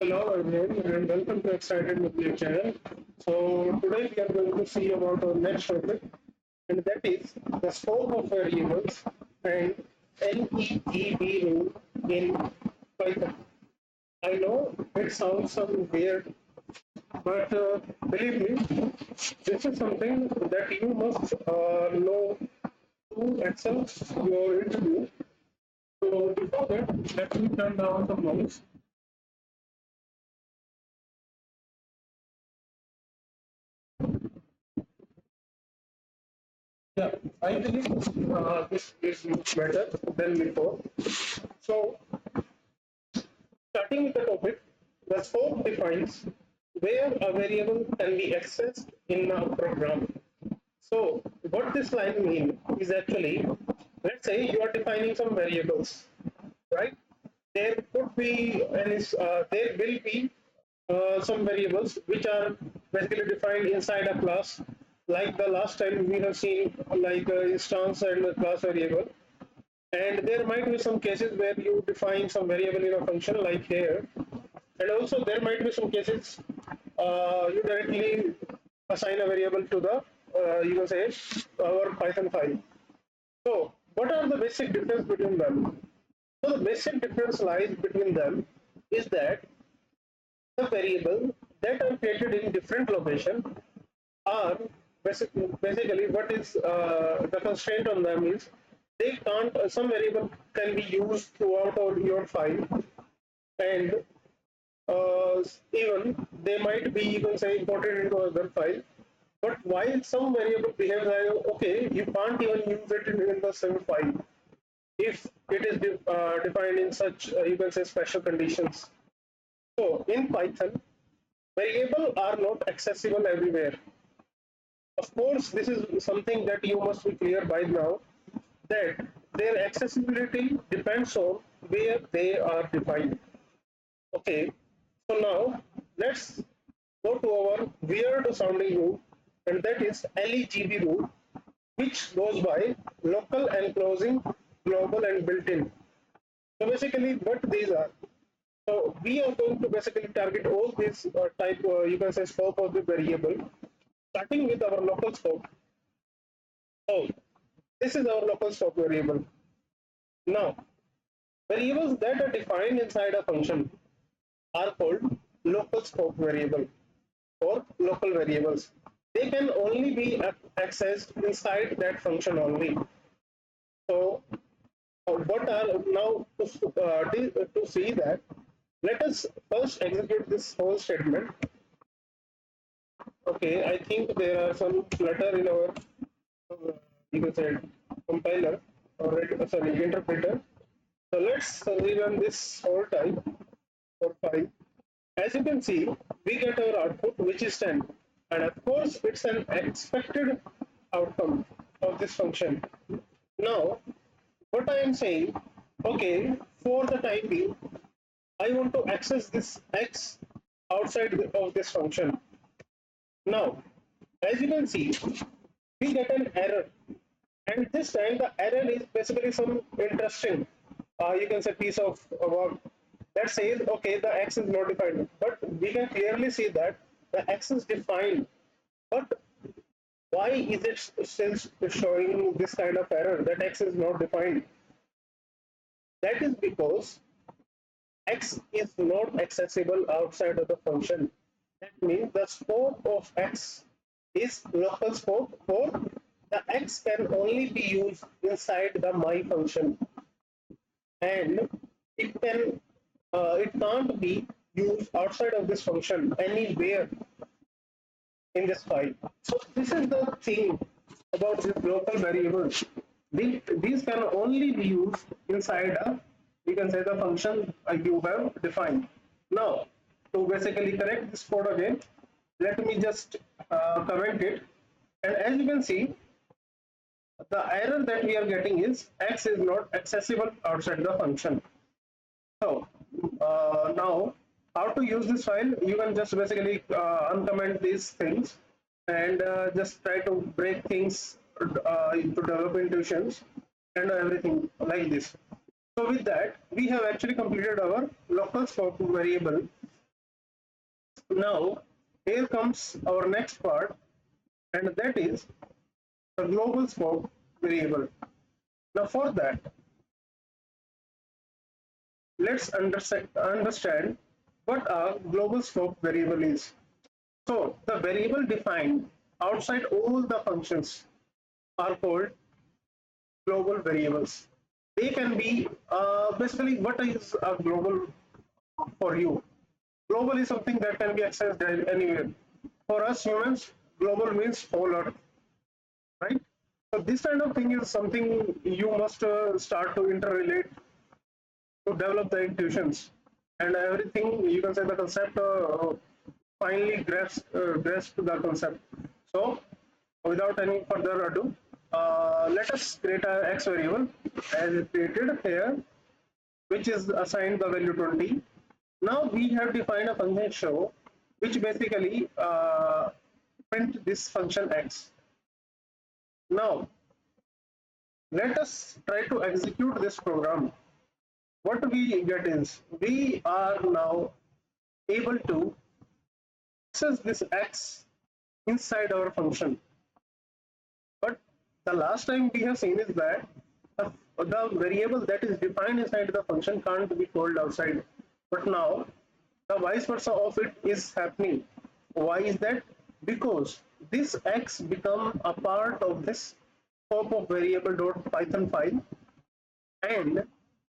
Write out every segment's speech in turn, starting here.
Hello everyone and welcome to Excited with Your channel. So today we are going to see about our next topic, and that is the scope of variables and LEGB rule in Python. I know it sounds some weird, but believe me, this is something that you must know to excel your interview. So before that, let me turn down the noise. Yeah, I believe this is much better than before. So, starting with the topic, the scope defines where a variable can be accessed in a program. So, what this line means is actually, let's say you are defining some variables, right? There could be, there will be some variables which are basically defined inside a class. Like the last time we have seen, like instance and a class variable, and there might be some cases where you define some variable in a function like here, and also there might be some cases you directly assign a variable to the you can say our Python file. So what are the basic difference between them? So the basic difference lies between them is that the variable that are created in different location are basically what is the constraint on them is they can't some variable can be used throughout your file, and uh, even they might be even say imported into other file, but while some variable behaves like okay you can't even use it in the same file if it is defined in such you can say special conditions. So in Python, variables are not accessible everywhere. Of course, this is something that you must be clear by now that their accessibility depends on where they are defined. Okay, so now let's go to our weird sounding rule, and that is LEGB rule, which goes by local, enclosing, global, and built-in. So basically, what these are. So we are going to basically target all these type, you can say, scope of the variable, starting with our local scope. So this is our local scope variable. Now, variables that are defined inside a function are called local scope variable or local variables. They can only be accessed inside that function only. So, what are now to see that? Let us first execute this whole statement. Okay, I think there are some clutter in our you can say compiler or sorry interpreter. So let's rerun this whole time for 5. As you can see, we get our output which is 10, and of course it's an expected outcome of this function. Now, what I am saying, okay, for the time being, I want to access this x outside of this function. Now, as you can see, we get an error, and this time the error is basically some interesting, you can say piece of work that says, okay, the x is not defined, but we can clearly see that the x is defined, but why is it still showing this kind of error that x is not defined? That is because x is not accessible outside of the function. That means the scope of x is local scope, or the x can only be used inside the my function, and it can't be used outside of this function anywhere in this file. So this is the thing about this local variables. These can only be used inside a, you can say, the function you have defined. Now, to basically correct this code again, let me just comment it. And as you can see, the error that we are getting is x is not accessible outside the function. So now, how to use this file? You can just basically uncomment these things and just try to break things to develop intuitions and everything like this. So with that, we have actually completed our local scope variable. Now, here comes our next part, and that is the global scope variable. Now, for that, let's understand what a global scope variable is. So, the variable defined outside all the functions are called global variables. They can be basically what is a global for you? Global is something that can be accessed anywhere. For us humans, global means whole earth, right? So this kind of thing is something you must start to interrelate to develop the intuitions and everything. You can say the concept finally grasp the concept. So without any further ado, let us create a x variable as created here, which is assigned the value 20. Now we have defined a function show, which basically print this function x. Now let us try to execute this program. What we get is we are now able to access this x inside our function. But the last time we have seen is that the variable that is defined inside the function can't be called outside. But now the vice versa of it is happening. Why is that? Because this x become a part of this scope of variable.python file, and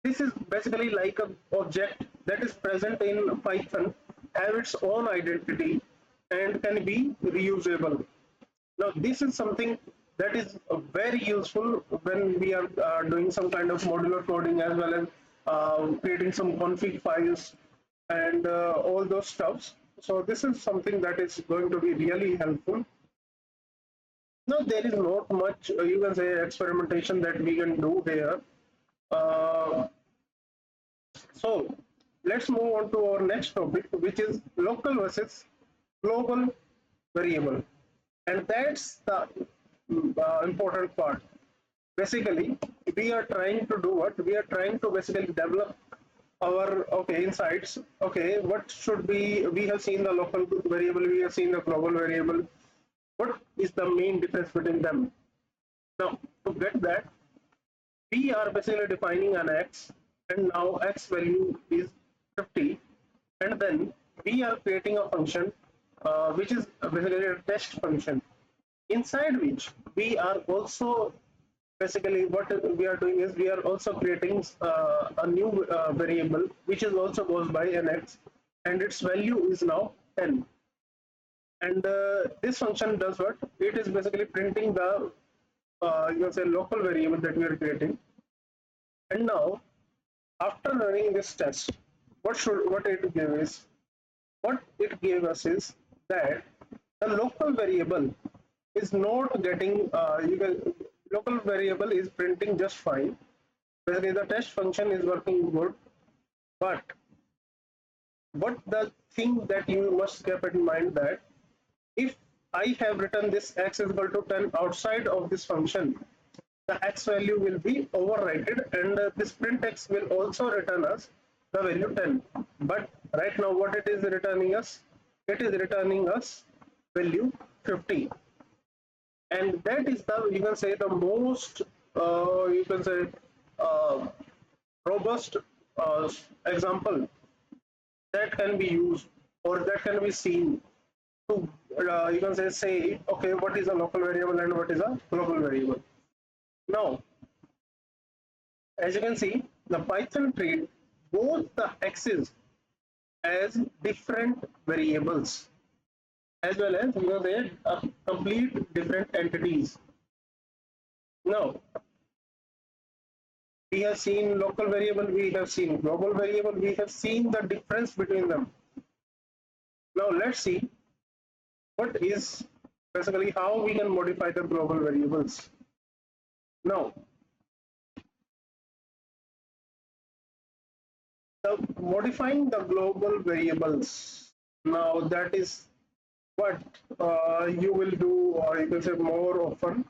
this is basically like a object that is present in Python, have its own identity and can be reusable. Now, this is something that is very useful when we are doing some kind of modular coding, as well as creating some config files and all those stuffs. So this is something that is going to be really helpful. Now, there is not much, you can say, experimentation that we can do here. Uh, so let's move on to our next topic, which is local versus global variable. And that's the important part. Basically, we are trying to do what? We are trying to basically develop our insights. Okay, what should be? We have seen the local variable, we have seen the global variable. What is the main difference between them? Now, to get that, we are basically defining an x, and now x value is 50, and then we are creating a function which is basically a test function, inside which we are also basically what we are doing is we are also creating a new variable which is also goes by an x, and its value is now 10. And this function does what? It is basically printing the you can say local variable that we are creating. And now, after running this test, what it gave is what it gave us is that the local variable is not getting local variable is printing just fine. Basically, the test function is working good, but what the thing that you must keep in mind that if I have written this x is equal to 10 outside of this function, the x value will be overwritten, and this print x will also return us the value 10. But right now what it is returning us? It is returning us value 50. And that is the, you can say, the most you can say uh, robust uh, example that can be used or that can be seen to you can say okay, what is a local variable and what is a global variable. Now, as you can see, the Python treat both the x's as different variables, as well as you know they are complete different entities. Now, we have seen local variable, we have seen global variable, we have seen the difference between them. Now let's see what is basically how we can modify the global variables. Now, the modifying the global variables. Now that is what you will do, or you can say more often.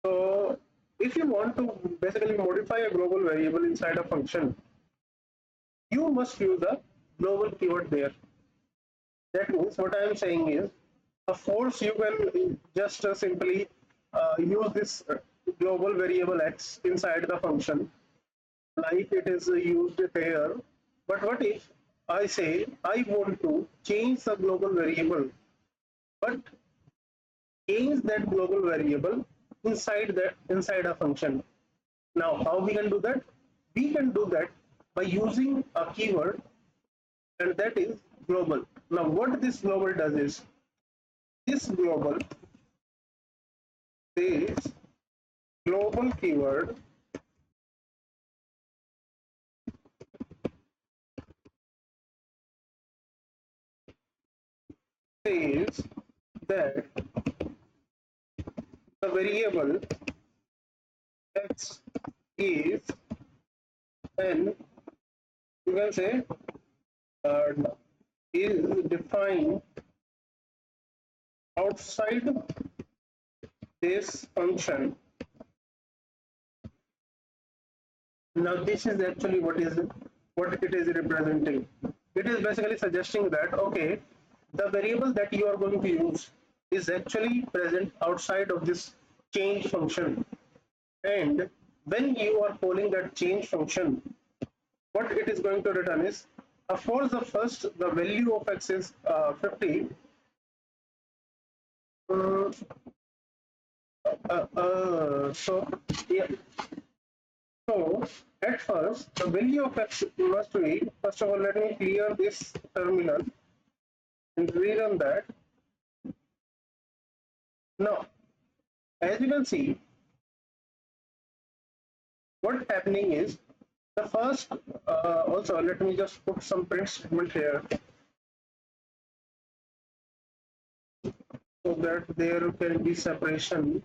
So if you want to basically modify a global variable inside a function, you must use a global keyword there. That means what I am saying is, of course, you can just simply use this global variable x inside the function, like it is used here. But what if I say I want to change the global variable, but change that global variable inside a function? Now, how we can do that? We can do that by using a keyword, and that is global. Now, what this global does is, this global says global keyword says that the variable x is an, you can say, uh, is defined outside this function. Now this is actually what it is representing. It is basically suggesting that, okay, the variable that you are going to use is actually present outside of this change function, and when you are calling that change function, what it is going to return is, of course, the value of x is 50. uh, so yeah, so at first the value of x must be, first of all, let me clear this terminal and rerun that. Now, as you can see, what's happening is, the first, also let me just put some print statement here so that there can be separation.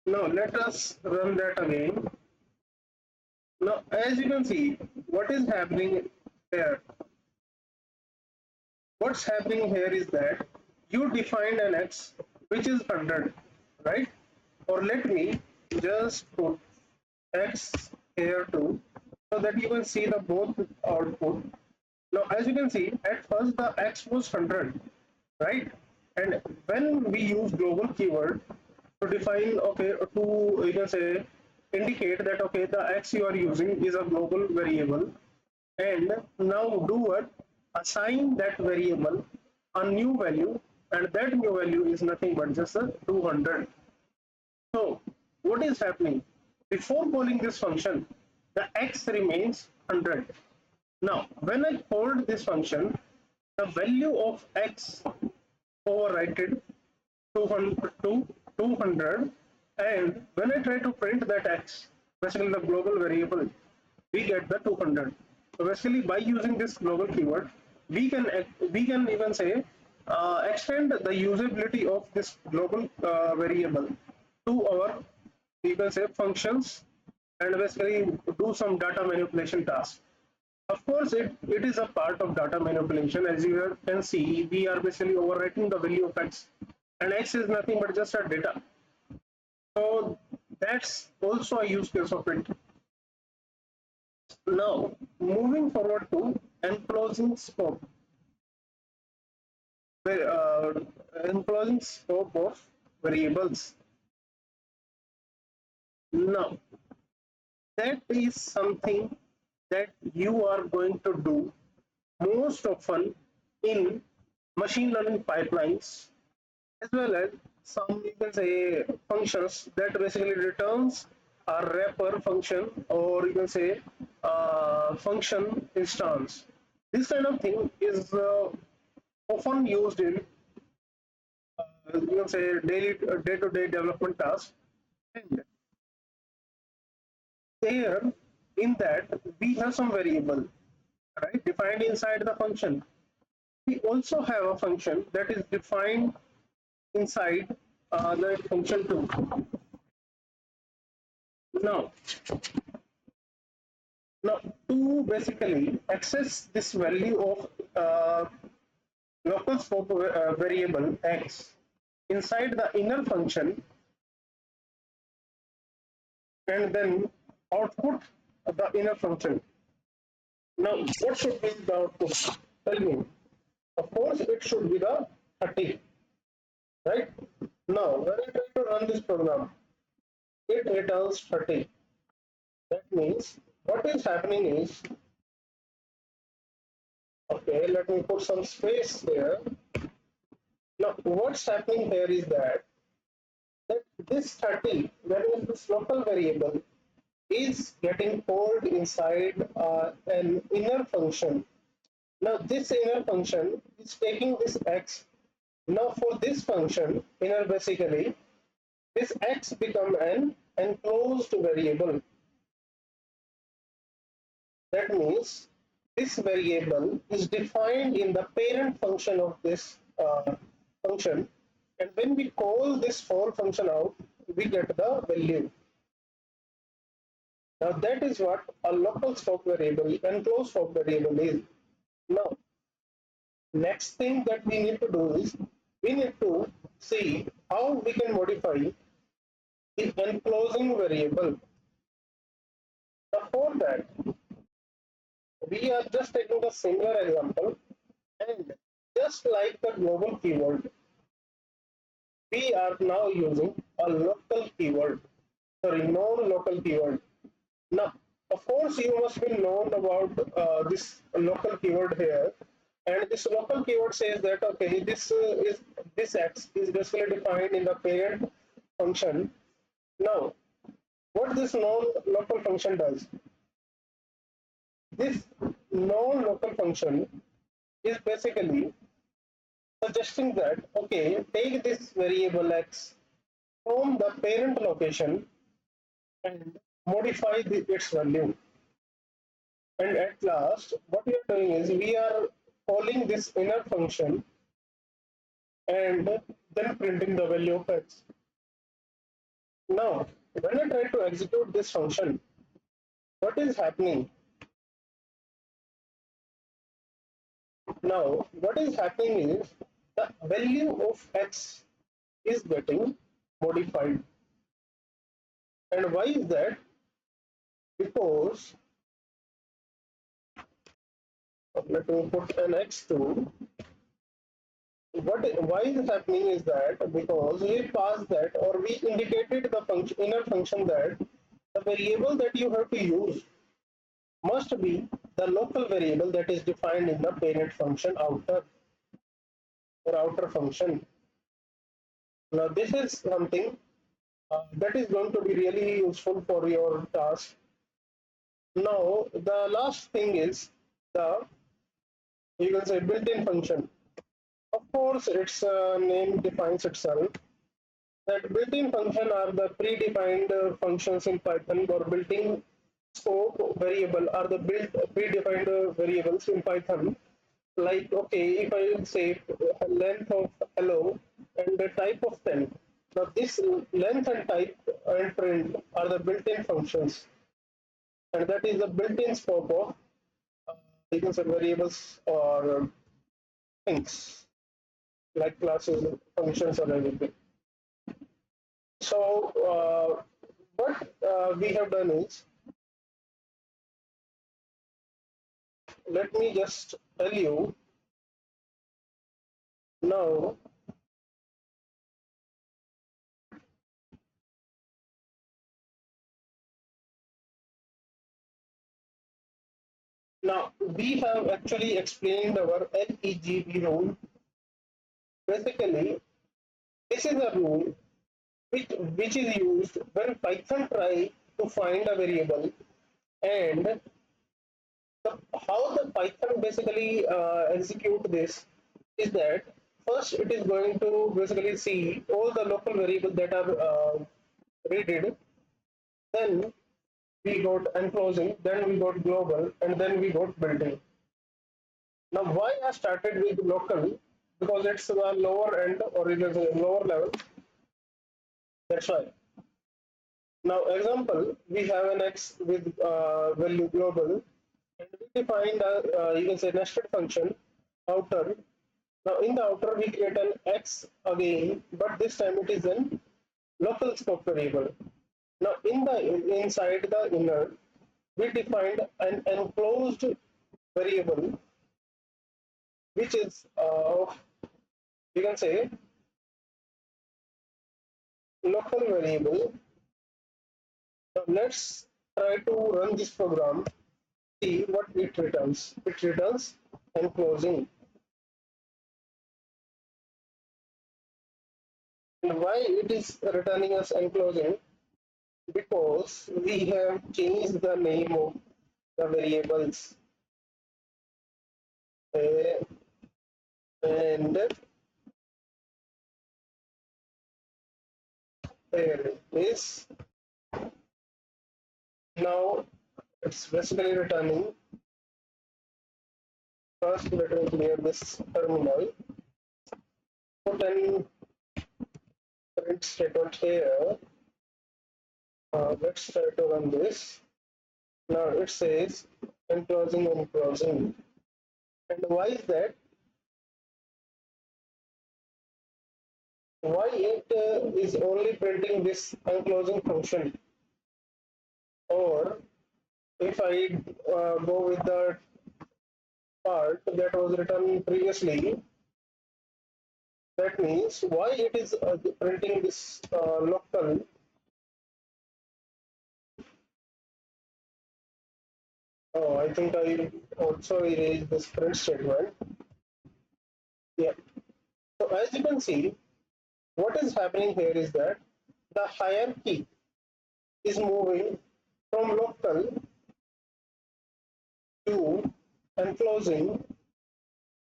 Now let us run that again. Now, as you can see, what is happening here? What's happening here is that you defined an x which is 100, right? Or let me just put x here too, so that you can see the both output. Now, as you can see, at first the x was 100, right? And when we use global keyword to define, okay, to, you can say, indicate that, okay, the x you are using is a global variable, and now do what? Assign that variable a new value, and that new value is nothing but just a 200. So what is happening? Before calling this function, the x remains 100. Now, when I called this function, the value of x overwritten 200 to 200, and when I try to print that x, basically the global variable, we get the 200. So basically, by using this global keyword, we can even say, extend the usability of this global variable to our, you can say, functions, and basically do some data manipulation tasks. Of course, it is a part of data manipulation. As you can see, we are basically overwriting the value of x, and x is nothing but just a data. So that's also a use case of it. Now, moving forward to enclosing scope, uh, enclosing scope of variables. Now, that is something that you are going to do most often in machine learning pipelines, as well as some, you can say, functions that basically returns a wrapper function, or you can say function instance. This kind of thing is often used in, you can say, daily day-to-day development tasks, and there, in that, we have some variable, right, defined inside the function. We also have a function that is defined inside the function too. Now, now, to basically access this value of local scope variable x, inside the inner function and then output the inner function. Now, what should be the output? Tell me. Of course, it should be the 30, right? Now, when I try to run this program, it returns 30. That means what is happening is, okay, let me put some space here. Now, what's happening here is that this 30, that is this local variable, is getting called inside an inner function. Now, this inner function is taking this x. Now, for this function, inner basically, this x become an enclosed variable. That means this variable is defined in the parent function of this function, and when we call this for function out, we get the value. Now that is what a local scope variable, enclosed scope variable is. Now, next thing that we need to do is we need to see how we can modify the enclosing variable. Now for that, we are just taking a similar example, and just like the global keyword, we are now using a local keyword, sorry, non-local keyword. Now, of course, you must be known about this local keyword here, and this local keyword says that okay, this x is basically defined in the parent function. Now, what this non-local function does? This non-local function is basically suggesting that okay, take this variable x from the parent location and modify its value. And at last, what we are doing is we are calling this inner function and then printing the value of x. Now, when I try to execute this function, what is happening? Now, what is happening is the value of x is getting modified. And why is that? Because, let me put an x2. Why is happening is that because we passed that, or we indicated the function, inner function, that the variable that you have to use must be the local variable that is defined in the parent function outer or outer function. Now this is something that is going to be really useful for your task. Now the last thing is the, you can say, built-in function. Of course, its name defines itself. That built-in function are the predefined functions in Python, or built-in scope variable are the predefined variables in Python. Like, okay, if I will say length of hello and the type of 10. Now this length and type and print are the built-in functions, and that is the built-in scope of you can say variables or things like classes, functions, or anything. So what we have done is, let me just tell you now. Now we have actually explained our LEGB rule. Basically, this is a rule which is used when Python try to find a variable, and how the Python basically execute this is that first it is going to basically see all the local variables that are readed, then we got enclosing, then we got global, and then we got built-in. Now, why I started with local? Because it's the lower end, or it is a lower level. That's why. Now, example, we have an x with value global, and we defined a you can say nested function outer. Now in the outer we create an x again, but this time it is an local scope variable. Now in the inside the inner, we defined an enclosed variable, which is we can say local variable. Now let's try to run this program. See what it returns. It returns enclosing. And why it is returning us enclosing? Because we have changed the name of the variables. Uh, and there is now it's basically returning. First, let me clear this terminal. Put an print statement here. Let's try to run this. Now it says enclosing enclosing. And why is that? Why it is only printing this enclosing function? Or if I go with the part that was written previously, that means why it is printing this local. Oh, I think I also erased this print statement. Yeah. So as you can see, what is happening here is that the hierarchy is moving from local to enclosing,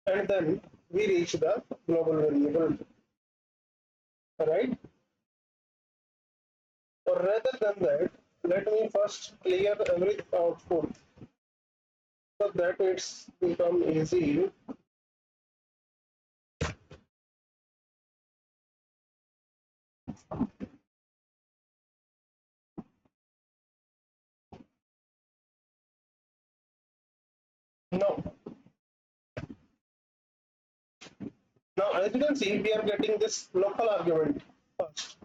and then we reach the global variable, right? Or rather than that, let me first clear every output so that it's become easy. Now, now as you can see, we are getting this local argument first.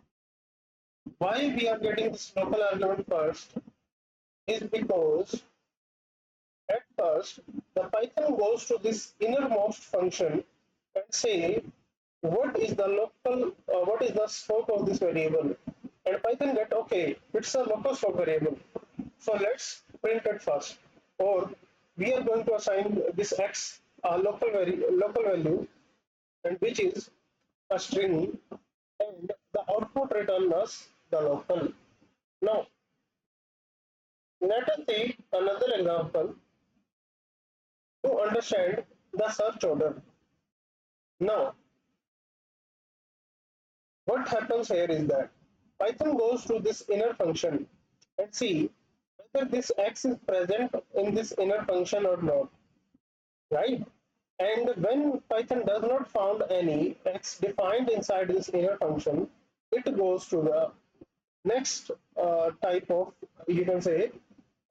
Why we are getting this local argument first is because at first the Python goes to this innermost function and say what is the local what is the scope of this variable, and Python get okay, it's a local scope variable, so let's print it first, or we are going to assign this x a local value, and which is a string, and the output return us the local. Now let us take another example to understand the search order. Now what happens here is that Python goes to this inner function and see whether this x is present in this inner function or not, right? And when Python does not found any x defined inside this inner function, it goes to the next type of, you can say,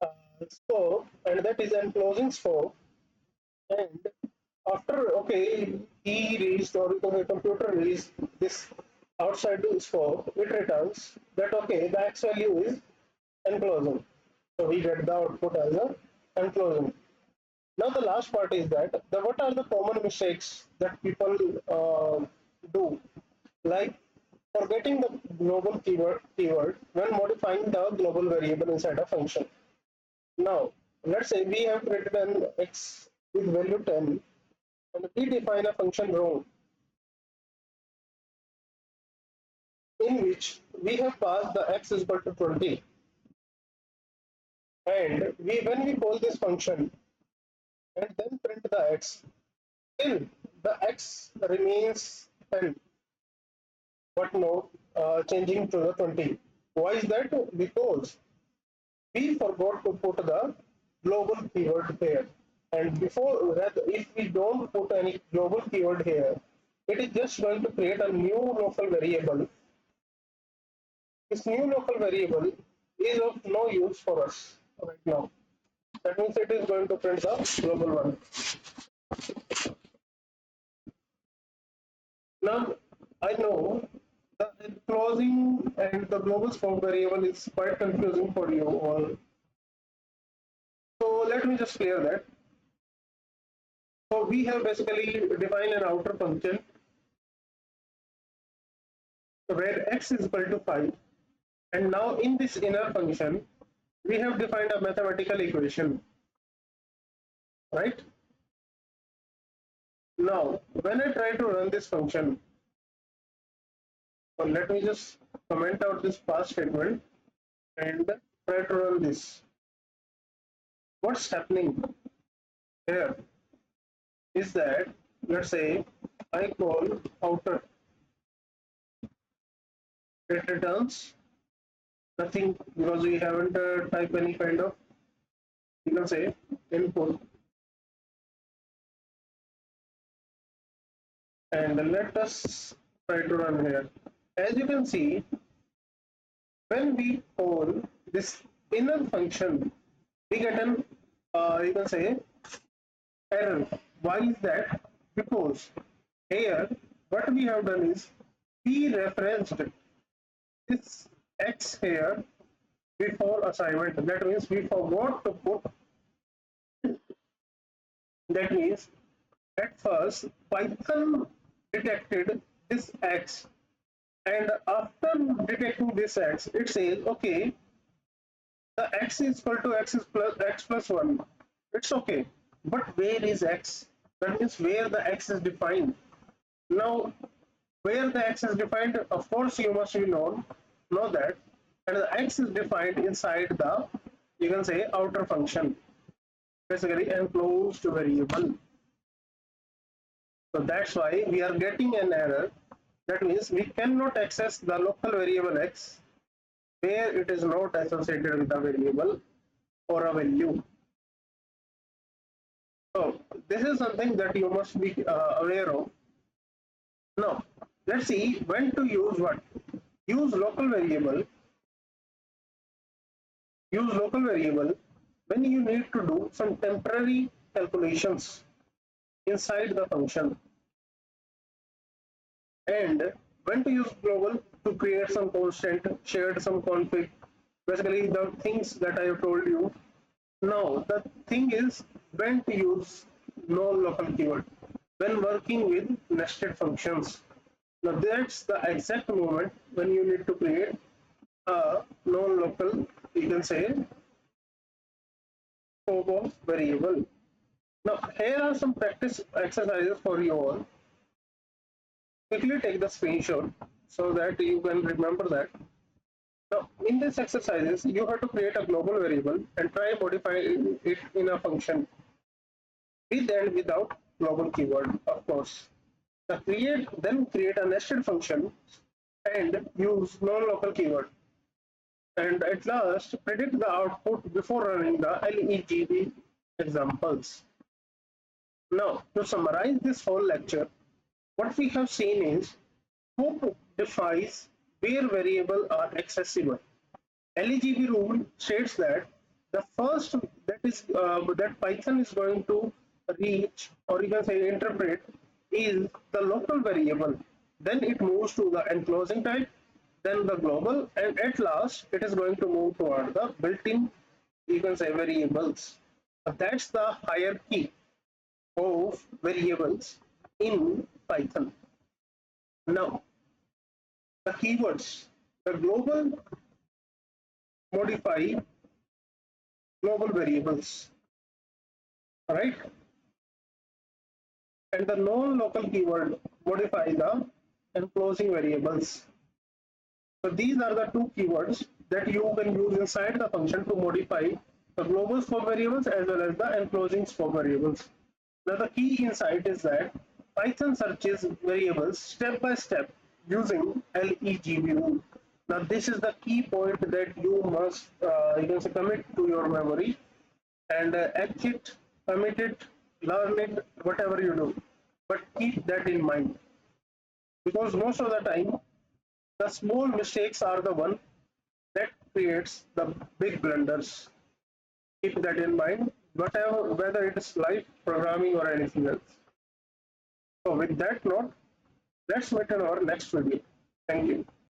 uh, scope, and that is enclosing scope. And after, okay, he reached, or the computer reached this outside the scope, it returns that okay, the x value is enclosing. So we get the output as a enclosing. Now the last part is that what are the common mistakes that people do, like forgetting the global keyword when modifying the global variable inside a function. Now let's say we have created an x with value 10, and we define a function row in which we have passed the x is equal to 20, and when we call this function and then print the x, still the x remains 10, but no changing to the 20. Why is that? Because we forgot to put the global keyword here. And before that, if we don't put any global keyword here, it is just going to create a new local variable. This new local variable is of no use for us right now. That means it is going to print the global one. Now, I know the enclosing and the global scope variable is quite confusing for you all. So let me just clear that. So we have basically defined an outer function where x is equal to 5. And now in this inner function, we have defined a mathematical equation, right? Now, when I try to run this function, so let me just comment out this pass statement and try to run this. What's happening here is that, let's say, I call outer, it returns nothing because we haven't typed any kind of, you can say, input. And let us try to run here. As you can see, when we call this inner function, we get an, you can say, error. Why is that? Because here, what we have done is we referenced this x here before assignment. That means we forgot to put, that means at first Python detected this x, and after detecting this x, it says, okay, the x is equal to x plus 1. It's okay. But where is x? That means where the x is defined. Now, where the x is defined, of course, you must know that. And the x is defined inside the, you can say, outer function, basically enclosed variable. So that's why we are getting an error. That means we cannot access the local variable x where it is not associated with a variable or a value. So this is something that you must be aware of. Now, let's see when to use what. Use local variable. Use local variable when you need to do some temporary calculations inside the function. And when to use global to create some constant, shared some config. Basically, the things that I have told you. Now, the thing is when to use non-local keyword when working with nested functions. Now, that's the exact moment when you need to create a non-local, you can say, scope of variable. Now, here are some practice exercises for you all. Quickly take the screenshot so that you can remember that. Now, in these exercises, you have to create a global variable and try modifying it in a function with and without global keyword, of course. Then create a nested function and use non-local keyword. And at last, predict the output before running the LEGB examples. Now, to summarize this whole lecture, what we have seen is scope defines where variables are accessible. LEGB rule states that the first that Python is going to reach, or you can say interpret, is the local variable. Then it moves to the enclosing type, then the global, and at last it is going to move toward the built-in, you can say, variables. That's the hierarchy of variables in Python. Now, the keywords, the global modify global variables, right? And the non-local keyword modify the enclosing variables. So these are the two keywords that you can use inside the function to modify the global scope variables as well as the enclosing scope variables. Now the key insight is that Python searches variables step by step using LEGB rule. Now this is the key point that you must you can say commit to your memory and act it, commit it, learn it, whatever you do. But keep that in mind because most of the time the small mistakes are the one that creates the big blunders. Keep that in mind, whatever whether it is life, programming, or anything else. So with that note, Let's meet in our next video. Thank you.